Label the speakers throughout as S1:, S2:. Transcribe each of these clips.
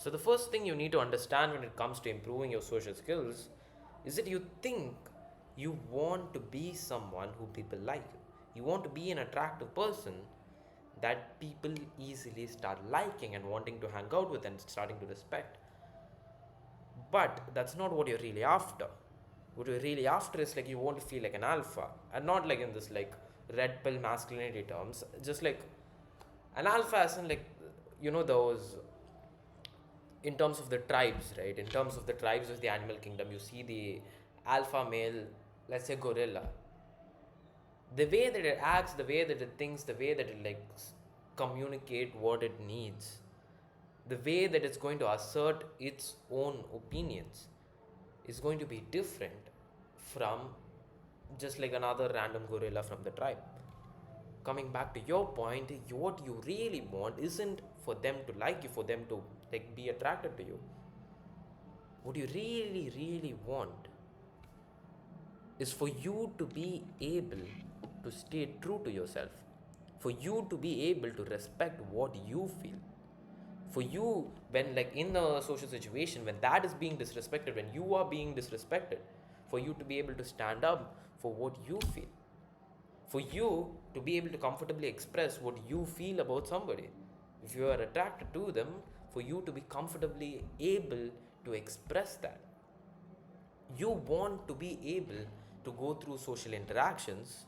S1: So the first thing you need to understand when it comes to improving your social skills is that you think you want to be someone who people like you. You want to be an attractive person that people easily start liking and wanting to hang out with and starting to respect. But that's not what you're really after. What you're really after is like you want to feel like an alpha, and not like in this like red pill masculinity terms. Just like an alpha, as in like those in terms of the tribes, right? In terms of the tribes of the animal kingdom, you see the alpha male, let's say gorilla. The way that it acts, the way that it thinks, the way that it like communicate what it needs, the way that it's going to assert its own opinions is going to be different from just like another random gorilla from the tribe. Coming back to your point, what you really want isn't for them to like you, for them to like be attracted to you. What you really, really want is for you to be able to stay true to yourself, for you to be able to respect what you feel. For you, when like in a social situation, when that is being disrespected, when you are being disrespected, for you to be able to stand up for what you feel, for you to be able to comfortably express what you feel about somebody. If you are attracted to them, for you to be comfortably able to express that. You want to be able to go through social interactions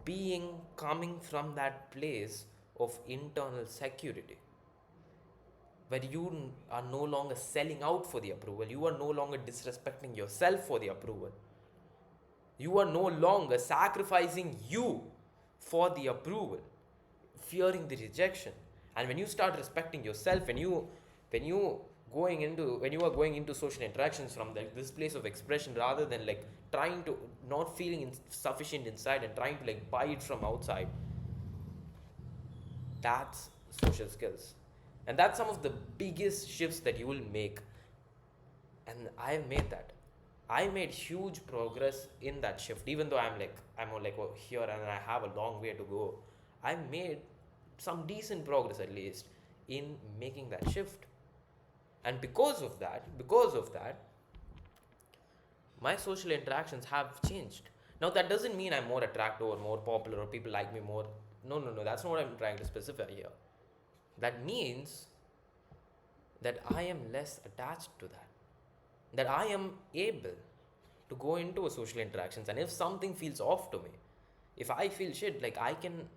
S1: being coming from that place of internal security, where you are no longer selling out for the approval, you are no longer disrespecting yourself for the approval, you are no longer sacrificing you for the approval, fearing the rejection. And when you start respecting yourself, when you are going into social interactions from this place of expression, rather than like trying to not feeling sufficient inside and trying to like buy it from outside, that's social skills. And that's some of the biggest shifts that you will make. And I have made that. I made huge progress in that shift, even though I'm like here and I have a long way to go. I made some decent progress at least in making that shift. And because of that, my social interactions have changed. Now that doesn't mean I'm more attractive or more popular or people like me more. No, no, no, that's not what I'm trying to specify here. That means that I am less attached to that. That I am able to go into a social interactions, and if something feels off to me, if I feel shit, like I can,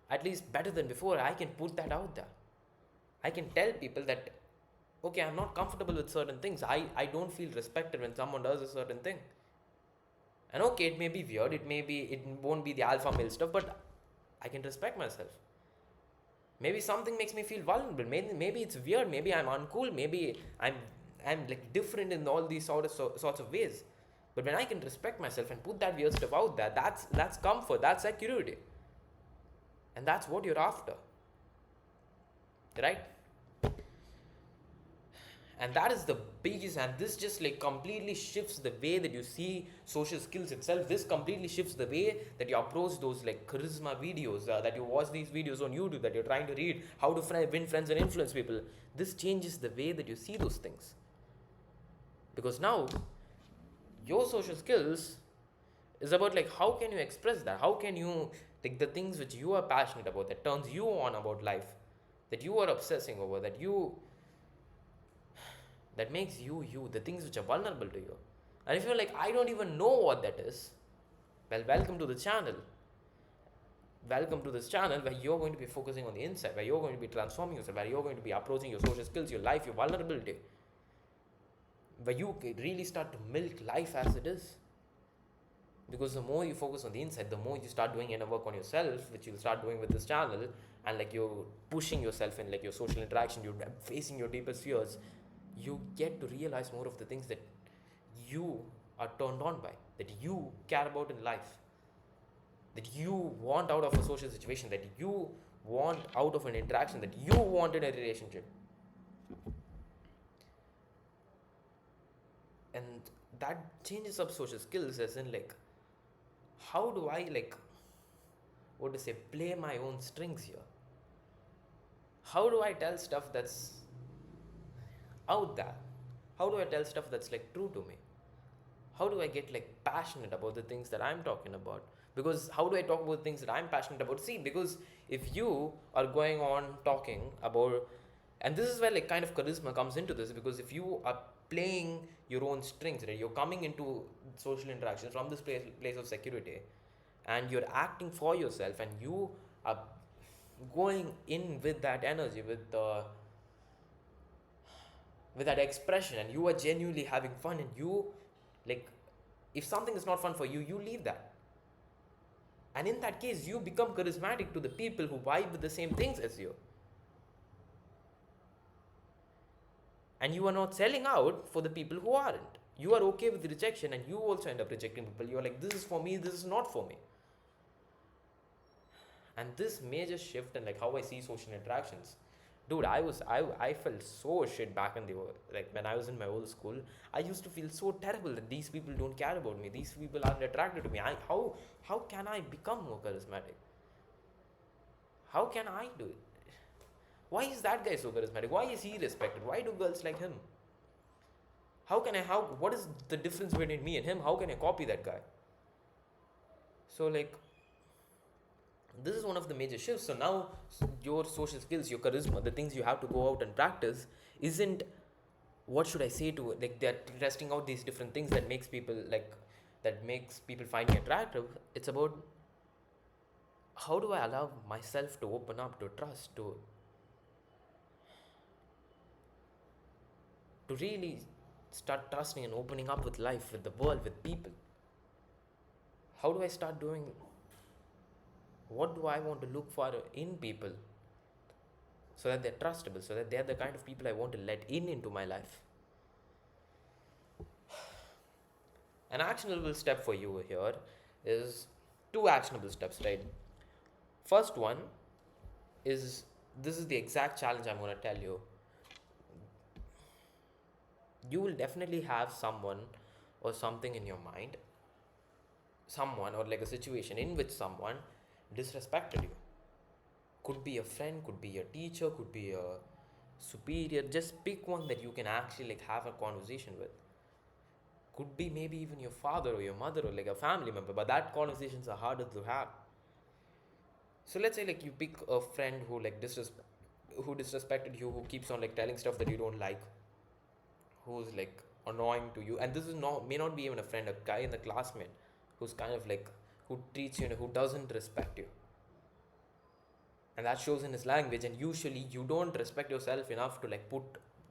S1: at least better than before, I can put that out there. I can tell people that okay, I'm not comfortable with certain things. I don't feel respected when someone does a certain thing. And okay, it may be weird, it won't be the alpha male stuff, but I can respect myself. Maybe something makes me feel vulnerable. Maybe it's weird. Maybe I'm uncool. Maybe I'm like different in all these sorts of ways. But when I can respect myself and put that weird stuff out there, that's comfort. That's security, and that's what you're after, right? And that is the biggest, and this just like completely shifts the way that you see social skills itself. This completely shifts the way that you approach those like charisma videos, that you watch these videos on YouTube, that you're trying to read how to win friends and influence people. This changes the way that you see those things, because now your social skills is about like how can you express that, how can you take the things which you are passionate about, that turns you on about life, that you are obsessing over, that makes you you, the things which are vulnerable to you. And if you're like, I don't even know what that is, well, welcome to the channel. Welcome to this channel where you're going to be focusing on the inside, where you're going to be transforming yourself, where you're going to be approaching your social skills, your life, your vulnerability, where you really start to milk life as it is. Because the more you focus on the inside, the more you start doing inner work on yourself, which you'll start doing with this channel, and like you're pushing yourself in like your social interaction, you're facing your deepest fears, you get to realize more of the things that you are turned on by, that you care about in life, that you want out of a social situation, that you want out of an interaction, that you want in a relationship. And that changes up social skills, as in like, how do I like, what to say, play my own strings here? How do I tell stuff that's out there? How do I tell stuff that's like true to me? How do I get like passionate about the things that I'm talking about? Because how do I talk about things that I'm passionate about? See, because if you are going on talking about, and this is where like kind of charisma comes into this, because if you are playing your own strings, right, you're coming into social interactions from this place of security, and you're acting for yourself, and you are going in with that energy, with that expression, and you are genuinely having fun, and you like, if something is not fun for you, you leave that. And in that case, you become charismatic to the people who vibe with the same things as you. And you are not selling out for the people who aren't. You are okay with rejection, and you also end up rejecting people. You're like, this is for me, this is not for me. And this major shift in like how I see social interactions, dude, I felt so shit back in the, like when I was in my old school. I used to feel so terrible that these people don't care about me, these people aren't attracted to me. How can I become more charismatic? How can I do it? Why is that guy so charismatic? Why is he respected? Why do girls like him? How what is the difference between me and him? How can I copy that guy? So like, this is one of the major shifts. So now your social skills, your charisma, the things you have to go out and practice isn't, what should I say to it, like they're testing out these different things that makes people like, that makes people find me attractive. It's about, how do I allow myself to open up, to trust, to really start trusting and opening up with life, with the world, with people. How do I start doing, what do I want to look for in people, so that they're trustable, so that they're the kind of people I want to let in into my life. An actionable step for you here is two actionable steps, right? First one is, this is the exact challenge I'm going to tell you. You will definitely have someone or something in your mind, someone or like a situation in which someone disrespected you. Could be a friend, could be a teacher, could be a superior. Just pick one that you can actually like have a conversation with. Could be maybe even your father or your mother or like a family member, but that conversations are harder to have. So let's say like you pick a friend who like who disrespected you, who keeps on like telling stuff that you don't like, who's like annoying to you, and this is not, may not be even a friend, a guy in the classmate who's kind of like, who treats you, who doesn't respect you, and that shows in his language, and usually you don't respect yourself enough to like put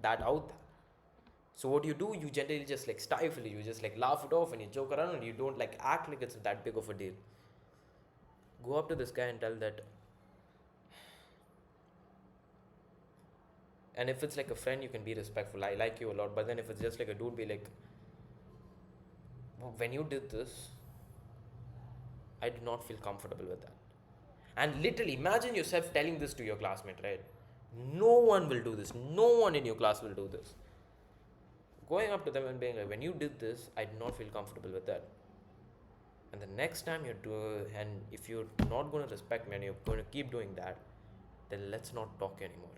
S1: that out there. So what do, you generally just like stifle it, you just like laugh it off and you joke around and you don't like act like it's that big of a deal. Go up to this guy and tell that. And if it's like a friend, you can be respectful, I like you a lot, but then if it's just like a dude, be like, when you did this, I did not feel comfortable with that. And literally imagine yourself telling this to your classmate, right? No one will do this, no one in your class will do this. Going up to them and being like, when you did this, I did not feel comfortable with that. And the next time you do, and if you're not going to respect me and you're going to keep doing that, then let's not talk anymore.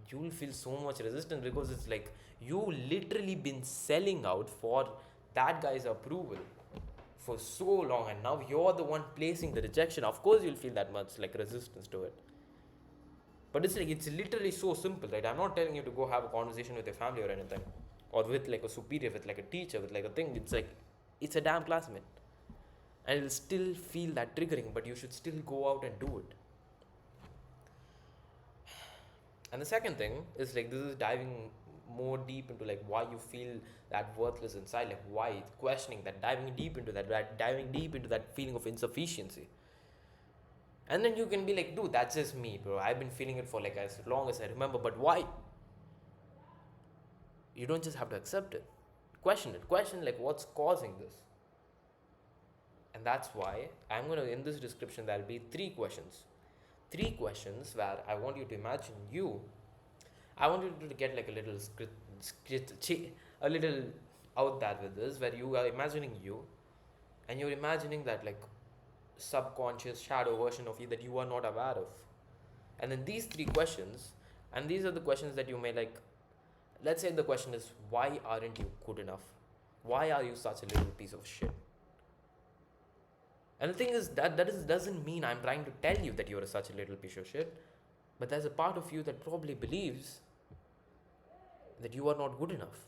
S1: You will feel so much resistance, because it's like you literally been selling out for that guy's approval for so long, and now you're the one placing the rejection. Of course you'll feel that much like resistance to it. But it's like, it's literally so simple, right? I'm not telling you to go have a conversation with your family or anything, or with like a superior, with like a teacher, with like a thing. It's like, it's a damn classmate, and it'll still feel that triggering, but you should still go out and do it. And the second thing is like, this is diving more deep into like why you feel that worthless inside, like why, questioning that, diving deep into that, diving deep into that feeling of insufficiency. And then you can be like, dude, that's just me, bro. I've been feeling it for like as long as I remember, but why? You don't just have to accept it. Question it. Question like, what's causing this? And that's why I'm gonna, in this description, there'll be three questions. Three questions where I want you to imagine you. I want you to get like a little a little out there with this, where you are imagining you, and you're imagining that like subconscious shadow version of you that you are not aware of. And then these three questions And these are the questions that you may like. Let's say the question is, why aren't you good enough? Why are you such a little piece of shit? And the thing is doesn't mean I'm trying to tell you that you're such a little piece of shit, but there's a part of you that probably believes that you are not good enough.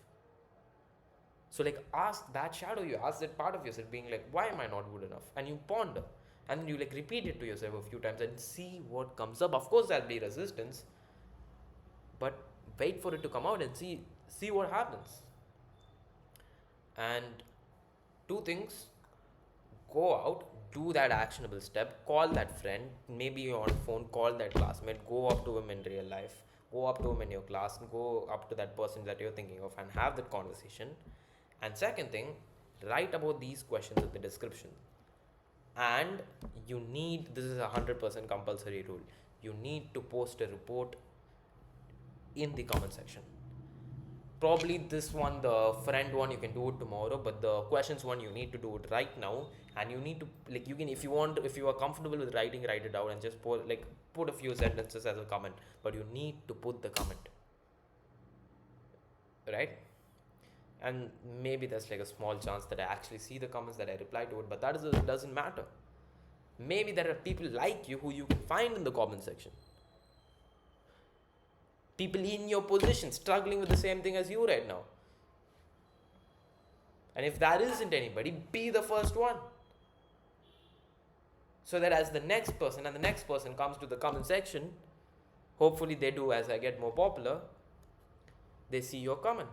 S1: So like ask that shadow you, ask that part of yourself being like, why am I not good enough? And you ponder. And then you like repeat it to yourself a few times and see what comes up. Of course there'll be resistance, but wait for it to come out and see what happens. And two things: go out, do that actionable step, call that friend, maybe you're on phone, call that classmate, go up to him in real life, go up to him in your class, go up to that person that you're thinking of and have that conversation. And second thing, write about these questions in the description. And you need, this is a 100% compulsory rule, you need to post a report in the comment section. Probably this one, the friend one, you can do it tomorrow, but the questions one, you need to do it right now. And you need to, like, you can, if you want, if you are comfortable with writing, write it out and just put a few sentences as a comment, but you need to put the comment, right? And maybe there's like a small chance that I actually see the comments, that I reply to it, but doesn't matter. Maybe there are people like you who you can find in the comment section, people in your position struggling with the same thing as you right now. And if that isn't anybody, be the first one. So that as the next person and the next person comes to the comment section, hopefully they do, as I get more popular, they see your comment.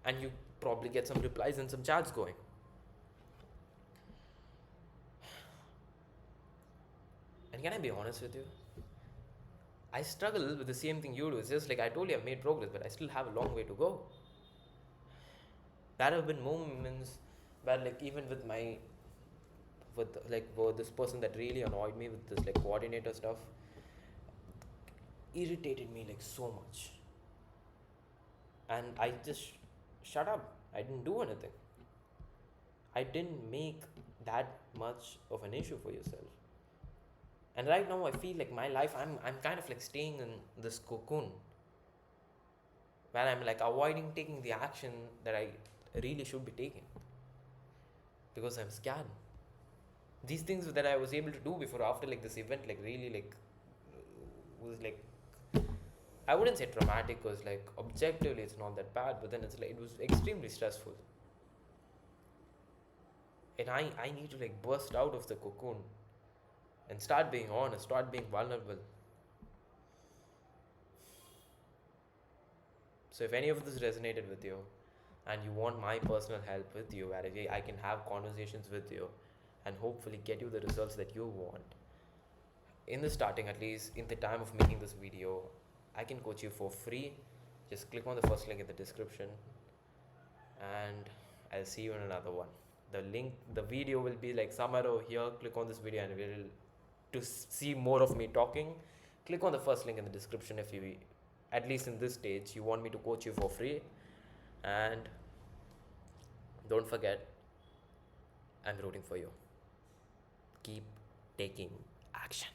S1: And you probably get some replies and some chats going. And can I be honest with you? I struggle with the same thing you do. It's just like I told you, I've made progress, but I still have a long way to go. There have been moments where, like, even with this person that really annoyed me with this like coordinator stuff, irritated me like so much, and I just shut up. I didn't do anything. I didn't make that much of an issue for yourself. And right now I feel like my life, I'm kind of like staying in this cocoon where I'm like avoiding taking the action that I really should be taking because I'm scared. These things that I was able to do before, after like this event, like really like was like, I wouldn't say traumatic because like objectively it's not that bad, but then it's like it was extremely stressful. And I need to like burst out of the cocoon and start being honest, start being vulnerable. So if any of this resonated with you and you want my personal help with you, where I can have conversations with you and hopefully get you the results that you want, in the starting, at least in the time of making this video, I can coach you for free. Just click on the first link in the description and I'll see you in another one. The video will be like somewhere over here. Click on this video and to see more of me talking, click on the first link in the description if you, at least in this stage, you want me to coach you for free. And don't forget, I'm rooting for you. Keep taking action.